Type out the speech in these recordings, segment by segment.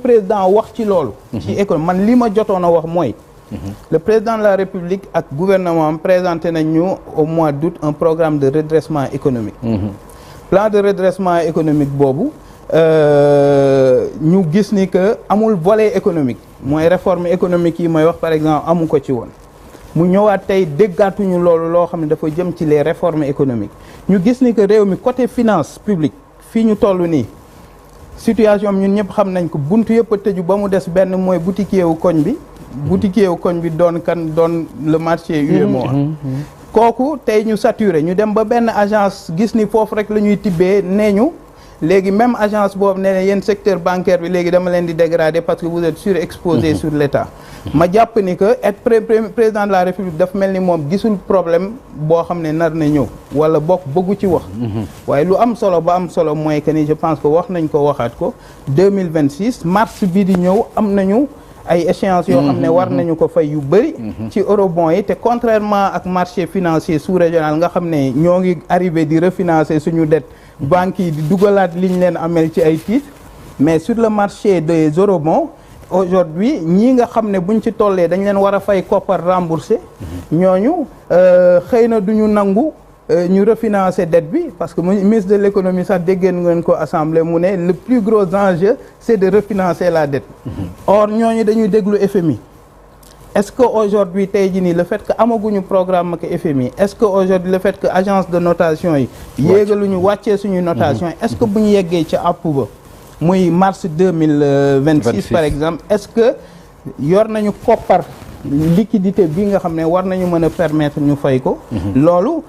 président wax ci loolu. ci économie man li ma jotoon a wax mooy. le président de la République ak gouvernement am présenté nañu au mois d'août un programme de redressement économique. plan de redressement économique boobu ñu gis ni que amul volet économique mooy réforme économique yi may wax par exemple amu ko ci woon. mu ñëwaat tey déggaatuñu loolu loo xam ne dafa jëm ci les réformes économiques ñu gis ni que réew mi côté finance publique fii ñu toll nii. situation ñun ñëpp xam nañ ko buntu yëpp a tëju ba mu des benn mooy boutiquier wu koñ bi. boutiquier wu koñ bi doon le marché UEMOA. kooku tey ñu saturé ñu dem ba benn agence gis ni foofu rek la ñuy tibbee nee ñu léegi même agence boobu nee na yéen secteur bancaire bi léegi dama leen di dégrader parce que vous êtes surexposé sur l'État. ma jàpp ni que être président de la République dafa mel ni moom gisul problème boo xam ne nar na ñëw wala bokk bëggu ci wax. waaye lu am solo ba am solo mooy que ni je pense que wax nañ ko waxaat ko 2026 mars bii di ñëw am nañu ay échéances yoo xam ne war nañu ko fay yu bëri. ci eurobond yi te contrairement ak marché financier sous-régional nga xam ne ñoo ngi arrivé di refinancer suñu dette banques yi di dugalaat li ñu leen amel ci ay titres mais sur le marché des eurobonds aujourd'hui ñii nga xam ne buñ ci tollee dañ leen war a fay koppar remboursé ñooñu xëy na duñu nangu ñu refinancer dette bi parce que ministre de l'économie sax déggeen ngeen ko assemblée mu ne le plus gros enjeu c'est de refinancer la dette or ñooñu dañuy déglu FMI est-ce que aujourd'hui tey jii nii le fait que amaguñu programme ak FMI est-ce que aujourd'hui le fait que agence de notation yi yéegaluñu wàccee suñu notation est-ce que bu ñu yeggee ci àpp ba muy mars 2026 par exemple est-ce que yor nañu koppar liquidité bi nga xam ne war nañu mën a permettre ñu fay ko loolu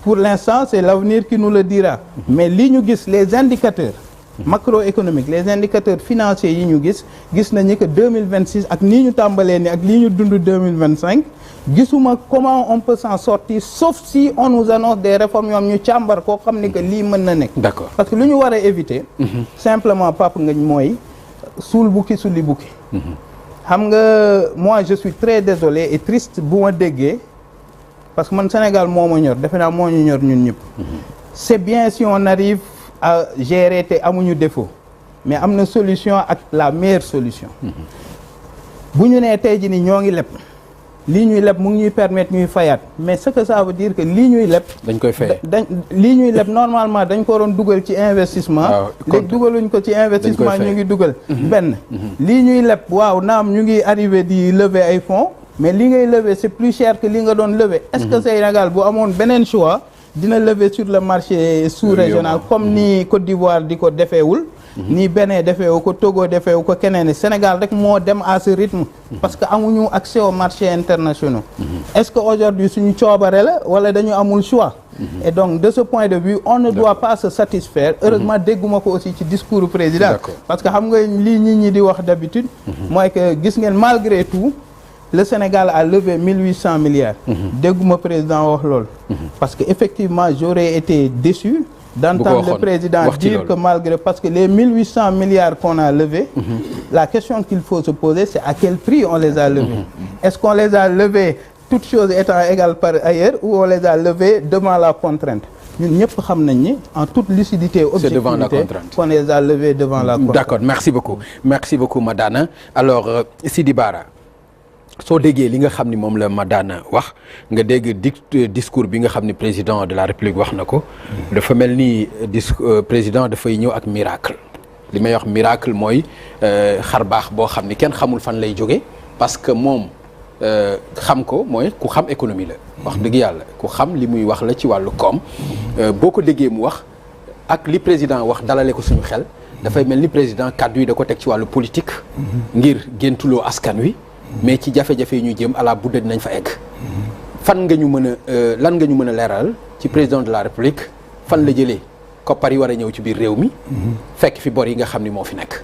pour l'instant c'est l'avenir qui nous le dira mais li ñu gis les indicateurs macroéconomiques les indicateurs financiers yi ñu gis nañu que 2026 ak nii ñu tàmbalee ni ak lii ñu dund 2025 gisuma comment on peut s'en sortir sauf si on nous annonce des réformes yoom ñu càmbar koo xam ni que lii mën na nekk d'accord parce que lu ñu war a éviter simplement Pape Ngagne mooy suul bukki sulli bukki xam nga moi je suis très désolé et triste bu ma déggee parce que man Sénégal moo ma ñor defe naa moo ñu ñor ñun ñëpp c'est bien si on arrive à gérer te amuñu défaut mais am na solution ak la meilleure solution bu ñu nee tey jii ni ñoo ngi leb lii ñuy leb mu ngi ñuy permettre ñuy fayaat mais ce que ça veut dire que lii ñuy leb dañ koy fay lii ñuy leb normalement dañ ko waroon dugal ci investissement léegi dugaluñ ko ci investissement ñu ngi dugal benn lii ñuy leb waaw naam ñu ngi arrivé di lever ay fonds mais li ngay lever c'est plus cher que li nga doon lever est-ce que Sénégal bu amoon beneen choix dina lever sur le marché sous-régional comme ni Côte d'Ivoire di ko defeewul ni Bénin defeewu ko Togo defeewu ko keneen Sénégal rek moo dem à ce rythme parce que amuñu accès aux marchés internationaux est-ce que aujourd'hui suñu coobare la wala dañu amul choix et donc de ce point de vue on ne doit pas se satisfaire heureusement dégguma ko aussi ci discours président parce que xam nga lii nit ñi di wax d'habitude mooy que gis ngeen malgré tout le Sénégal a levé 1800 milliards dégguma président wax loolu parce que effectivement j'aurais été déçu d'entendre le président dire que malgré parce que les 1800 milliards qu'on a levés la question qu'il faut se poser c'est à quel prix on les a levés est-ce qu'on les a levés toutes choses étant égales par ailleurs ou on les a levés devant la contrainte ñun ñëpp xam nañ ni en toute lucidité objectivité qu'on les a levés devant la contrainte d'accord merci beaucoup Madana alors Sidi Bara soo déggee li nga xam ni moom la Madana wax nga dégg discours bi nga xam ni président de la République wax na ko dafa mel ni président dafay ñëw ak miracle li may wax miracle mooy xar baax boo xam ni kenn xamul fan lay jóge parce que moom xam ko mooy ku xam économie la wax dëgg yàlla ku xam li muy wax la ci wàllu koom boo ko déggee mu wax ak li président wax dalale ko suñu xel dafay mel ni président kàddu yi da ko teg ci wàllu politique ngir géntuloo askan wi mais ci jafe-jafe yi ñu jëm à la budde dinañ fa egg fan nga ñu mën a lan nga ñu mën a leeral ci président de la République fan la jëlee koppar yi war a ñëw ci biir réew mi fekk fi bor yi nga xam ni moo fi nekk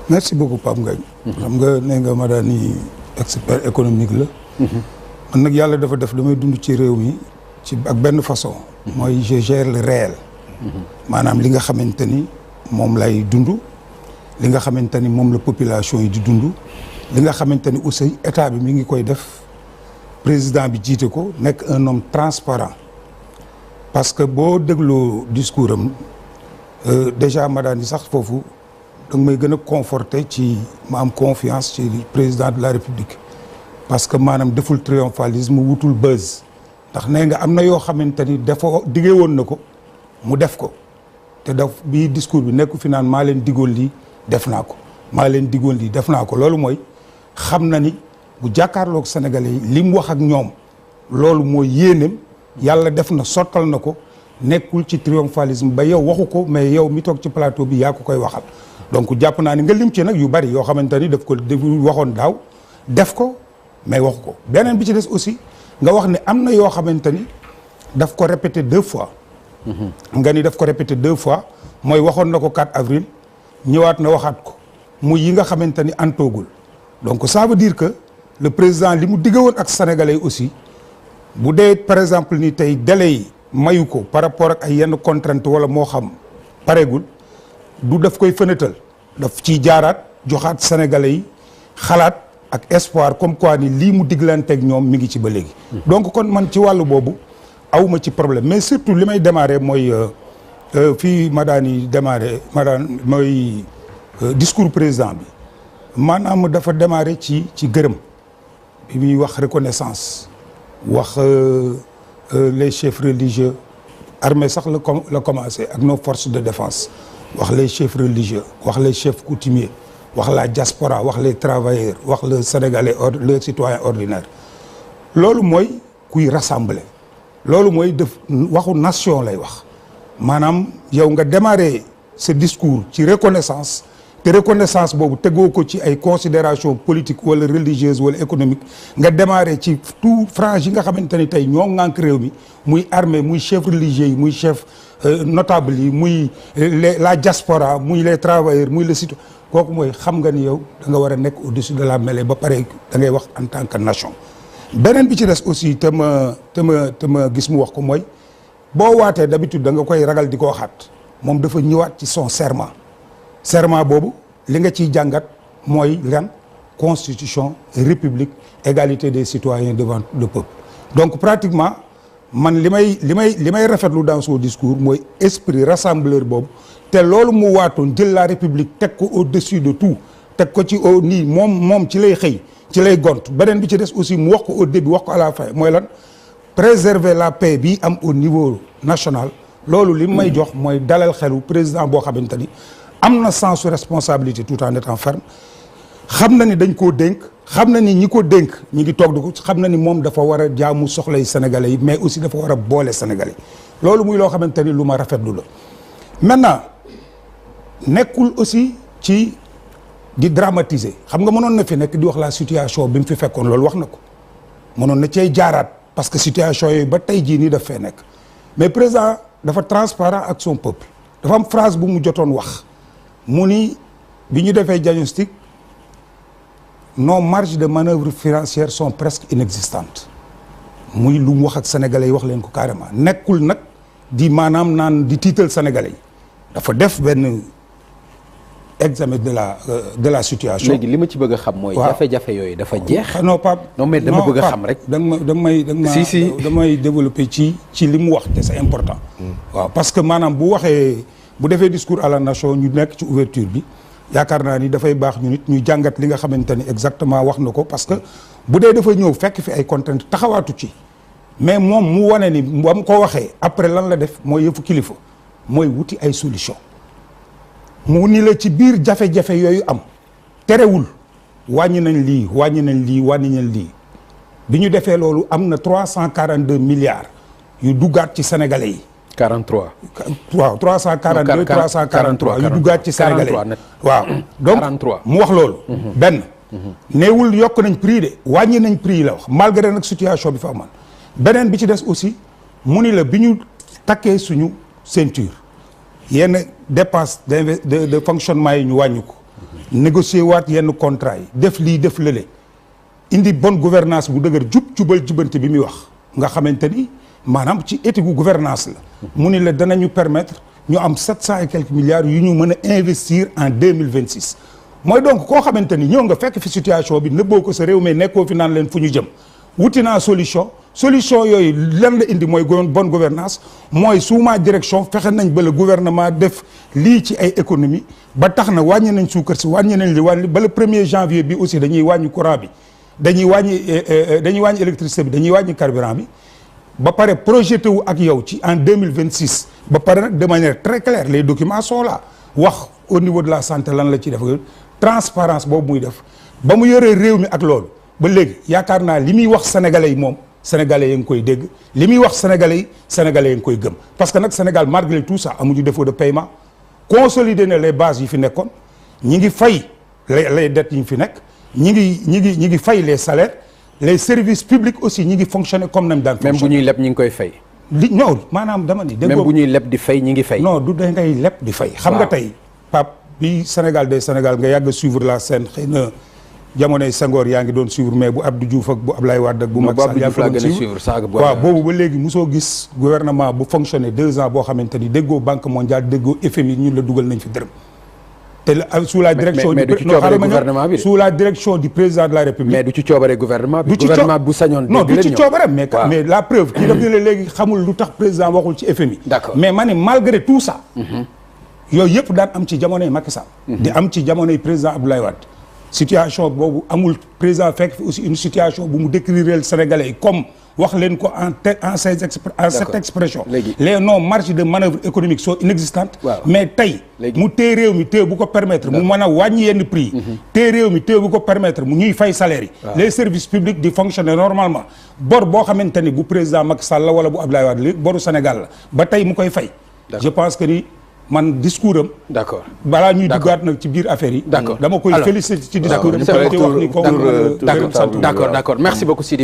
merci beaucoup Pape Ngagne xam nga nee nga Madani expert économique la man nag yàlla dafa def damay dund ci réew mi ci ak benn façon mooy je gère le réel maanaam li nga xamante ni moom lay dund li nga xamante ni moom la population yi di dund li nga xamante ni aussi état bi mi ngi koy def président bi jiite ko nekk un homme transparent parce que boo dégloo discours am déjà Madani sax foofu da nga may gën a conforter ci ma am confiance ci président de la république parce que maanaam deful triomphalisme wutul buzz ndax nee nga am na yoo xamante ni dafa diggee woon na ko mu def ko te daf bii discours bi nekku fi naan maa leen diggoon lii def naa ko maa leen diggoon lii def naa ko loolu mooy xam na ni bu jàkkaarloog sénégalais yi li mu wax ak ñoom loolu mooy yéeneem yàlla def na sottal na ko nekkul ci triomphalisme ba yow waxu ko mais yow mi toog ci plateau bi yaa ko koy waxal donc jàpp naa ni nga lim ci nag yu bari yoo xamante ni daf ko waxoon daaw def ko mais waxu ko beneen bi ci des aussi nga wax ne am na yoo xamante ni daf ko répété 2 fois nga ni daf ko répété 2 fois mooy waxoon na ko 4 avril ñëwaat na waxaat ko muy yi nga xamante ni antoogul donc ça veut dire que le président li mu digg woon ak sénégalais aussi bu dee par exemple ni tey délai yi mayu ko par rapport ak ay yenn contrainte wala moo xam pareegul du daf koy fënatal daf ciy jaaraat joxaat sénégalais yi xalaat ak espoir comme quoi ni lii mu diglanteeg ñoom mi ngi ci ba léegi donc kon man ci wàllu boobu awuma ci problème mais surtout li may démarrer mooy fii Madani démarrer Madani mooy discours président bi maanaam dafa démarrer ci gërëm bi muy wax reconnaissance wax les chefs religieux armée sax la commencé ak nos forces de défense wax les chefs religieux wax les chefs coutumiers wax la diaspora wax les travailleurs wax le sénégalais le citoyen ordinaire loolu mooy kuy rassembler loolu mooy def waxu nation lay wax maanaam yow nga démarrer ce discours ci reconnaissance te reconnaissance boobu tegoo ko ci ay considération politique wala religieuse wala économique nga démarrer ci tout frange yi nga xamante ni tey ñoo ŋànk réew mi muy armée muy chef religieux yi muy chef notable yi muy la diaspora muy les travailleurs muy le citoyen kooku mooy xam nga ni yow da nga war a nekk au-dessus de la mêlée ba pare da ngay wax en tant que nation beneen bi ci des aussi te ma gis mu wax ko mooy boo waatee d'habitude da nga koy ragal di ko waxaat moom dafa ñëwaat ci son serment boobu li nga ciy jàngat mooy lan constitution république égalité des citoyens devant le peuple donc pratiquement man li may rafetlu dans son discours mooy esprit rassembleur boobu te loolu mu waatoon jël la république teg ko au-dessus de tout teg ko ci au nii moom ci lay xëy ci lay gont beneen bi ci des aussi mu wax ko au début wax ko à la fin mooy lan préserver la paix bi am au niveau national loolu li may jox mooy dalal xelu président boo xamante ni am na sens responsabilité tout en étant ferme xam na ni dañ koo dénk xam na ni ñi ko dénk ñi ngi toog di ko xam na ni moom dafa war a jaamu soxlay sénégalais yi mais aussi dafa war a boole sénégalais loolu muy loo xamante ni lu ma rafetlu la maintenant nekkul aussi ci di dramatiser xam nga mënoon na fi nekk di wax la situation bi mu fi fekkoon loolu wax na ko mënoon na cay jaaraat parce que situation yooyu ba tey jii nii daf fee nekk mais président dafa transparent ak son peuple dafa am phrase bu mu jotoon wax mu ni bi ñu defee diagnostic nos marges de manœuvre financières sont presque inexistantes muy lu mu wax ak sénégalais yi wax leen ko carrément nekkul nag di maanaam naan di tiital sénégalais yi dafa def benn examen de la situation. léegi li ma ci bëgg a xam mooy. jafe-jafe yooyu dafa jeex. non Pape non mais dama bëgg a xam rek. damay développer ci li mu wax te c'est important. waaw parce que maanaam bu defee discours à la nation ñu nekk ci ouverture bi yaakaar naa ni dafay baax ñu nit ñu jàngat li nga xamante ni exactement wax na ko parce que bu dee dafa ñëw fekk fi ay contraintes taxawaatu ci mais moom mu wane ni ba mu ko waxee après lan la def mooy yëfu kilifa mooy wuti ay solution mu ni la ci biir jafe-jafe yooyu am terewul wàññi nañ lii bi ñu defee loolu am na 342 milliards yu duggaat ci sénégalais yi. 43. waaw 343 yu duggaat ci sénégalais yi waaw donc 43 mu wax loolu. benn néewul yokk nañ prix de wàññi nañ prix yi la wax malgré nag situation bi fa amoon beneen bi ci des aussi mu ni la bi ñu takkee suñu ceinture. yenn dépense de fonctionnement yi ñu wàññi ko négocier waat yenn contrat yi def lii def lële indi bonne gouvernance bu dëgër jubal jubante bi muy wax nga xamante ni maanaam ci éthique gu gouvernance la mu ni la danañu permettre ñu am 700 et quelques milliards yu ñu mën a investir en 2026 mooy donc koo xamante ni ñëw nga fekk fi situation bi nëbboo ko sa réew mais nekkoo fi naan leen fu ñu jëm wuti naa solution solution yooyu lan la indi mooy bonne gouvernance mooy sous ma direction fexe nañ ba le gouvernement def lii ci ay économie ba tax na wàññi nañ suukar si wàññi nañ li wàññi ba le 1er janvier bi aussi dañuy wàññi courant bi dañuy wàññi électricité bi dañuy wàññi carburant bi ba pare projeté wu ak yow ci en 2026 ba pare nag de manière très claire les documents sont là wax au niveau de la santé lan la ci def transparence boobu muy def ba mu yoree réew mi ak loolu ba léegi yaakaar naa li muy wax sénégalais yi moom sénégalais yi ngi koy dégg li muy wax sénégalais yi ngi koy gëm parce que nag Sénégal malgré tout ça amuñu défaut de paiement consolider na les bases yi fi nekkoon ñi ngi fay les dettes yi ñu fi nekk ñi ngi fay les salaires les services publics aussi ñi ngi fonctionner comme nañ daan fonctionner. même bu ñuy leb ñi ngi koy fay. non maanaam dama ni. même bu ñuy leb di fay ñi ngi fay. non du da ngay leb di fay. xam nga tey Pape bi Sénégal nga yàgg a suivre la scène xëy na jamonoy Senghor yaa ngi doon suivre mais bu Abdou Diouf ak bu Ablaye Wade ak bu Macky Sall yaa ngi doon suivre waaw boobu ba léegi mosoo gis gouvernement bu fonctionner 2 ans boo xamante ni déggoo Banque mondiale déggoo FMI ñun la dugal nañ fi dërëm. te sous la direction sous la direction du président de la République. mais du ci coobare gouvernement bi. gouvernement bu sañoon non du ci coobare mais la preuve kii daf ne la léegi xamul lu tax président waxul ci FMI. d'accord mais ma ne malgré tout ça. yooyu yëpp daan am ci jamonoy Macky Sall. di am ci jamonoy président Abdoulaye Wade. situation boobu amul président fekk fi aussi une situation bu mu décrire Sénégalais yi comme wax leen ko en cette expression. les marges de manœuvre économique sont inexistantes. mais tey mu téye réew mi téye bu ko permettre mu mën a wàññi yenn prix yi. téye réew mi téye bu ko permettre mu ñuy fay salaire yi. les services publics di fonctionner normalement. bor boo xamante ni bu président Macky Sall la wala bu Abdoulaye Wade li boru Sénégal la ba tey mu koy fay. je pense que ni man discours am. d'accord balaa ñuy duggaat nag ci biir affaire yi. d'accord dama koy féliciter ci discours am. d'accord merci beaucoup Sidi